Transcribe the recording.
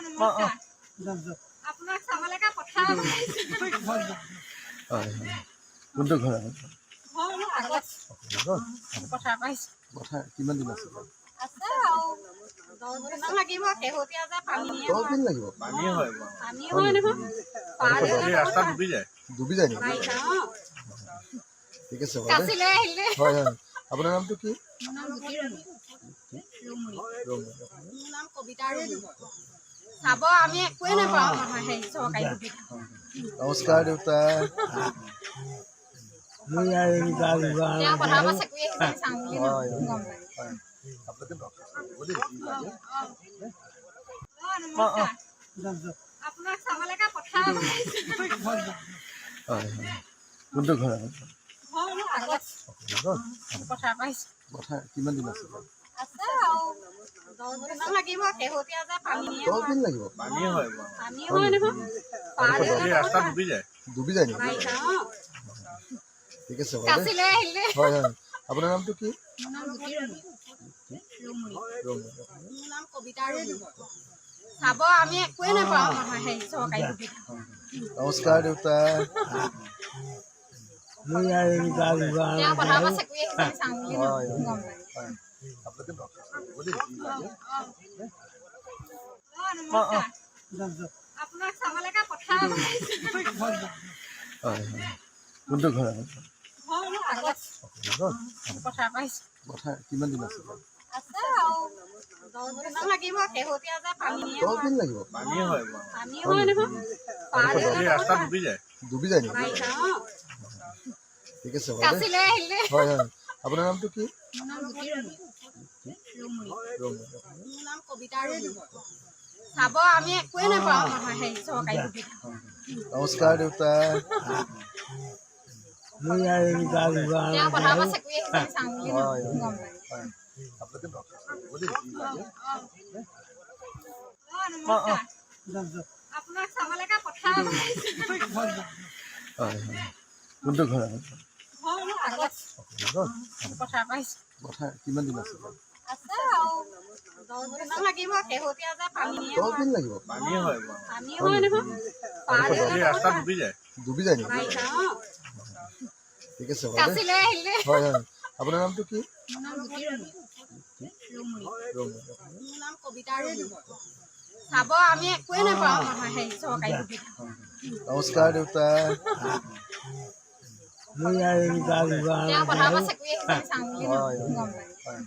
নমস্কাৰ আপোনাক চাবলৈ কথা হয় কোনটো ঘৰ কথা পাইছো কথা কিমান দিন আছে আছে আৰু 10 দিন লাগিব শেহতীয়া যে পানী 10 দিন লাগিব পানী হয় নহয় ৰাস্তা ডুবি যায় নেকি ঠিক আছে বাৰু কাচিলৈ আহিলে হয় হয় আপোনাৰ নামটো কি মোৰ নাম কবিতা চাব আমি একোৱে নাপাওঁ নহয় সেই চৰকাৰী সুবিধা নমস্কাৰ দেউতা তেওঁ কথা পাছে কৰি চাওঁ বুলি হয় গম পাই নমস্কাৰ আপোনাক চাবলৈ কথা হয় কোনটো ঘৰ কথা পাইছো কথা কিমান দিন আছে আছে আৰু 10 দিন লাগিব শেহতীয়া যে পানী 10 দিন লাগিব পানী হয় নহয় ৰাস্তা ডুবি যায় নেকি ঠিক আছে বাৰু কাচিলৈ আহিলে হয় হয় আপোনাৰ নামটো কি মোৰ নাম কবিতা চাব আমি একোৱে নাপাওঁ নহয় সেই চৰকাৰী সুবিধা নমস্কাৰ দেউতা তেওঁ কথা পাছে কৰি চাওঁ বুলি গম পাই নমস্কাৰ আপোনাক চাবলৈ কথা হয় কোনটো ঘৰ কথা পাইছো কথা কিমান দিন আছে আছে আৰু 10 দিন লাগিব শেহতীয়া যে পানী 10 দিন লাগিব পানী হয় নহয় ৰাস্তা ডুবি যায় নেকি ঠিক আছে বাৰু কাচিলৈ আহিলে হয় হয় আপোনাৰ নামটো কি মোৰ নাম কবিতা চাব আমি একোৱে নাপাওঁ নহয় সেই চৰকাৰী সুবিধা নমস্কাৰ দেউতা তেওঁ কথা পাছে কৰি চাওঁ বুলি গম পাই নমস্কাৰ আপোনাক চাবলৈ কথা হয় কোনটো ঘৰ কথা পাইছো কথা কিমান দিন আছে আছে আৰু 10 দিন লাগিব শেহতীয়া যে পানী 10 দিন লাগিব পানী হয় নহয় ৰাস্তা ডুবি যায় নেকি ঠিক আছে বাৰু কাচিলৈ আহিলে হয় হয় আপোনাৰ নামটো কি মোৰ নাম কবিতা চাব আমি একোৱে নাপাওঁ নহয় সেই চৰকাৰী সুবিধা নমস্কাৰ দেউতা তেওঁ কথা পাছে কৰি চাওঁ বুলি গম পাই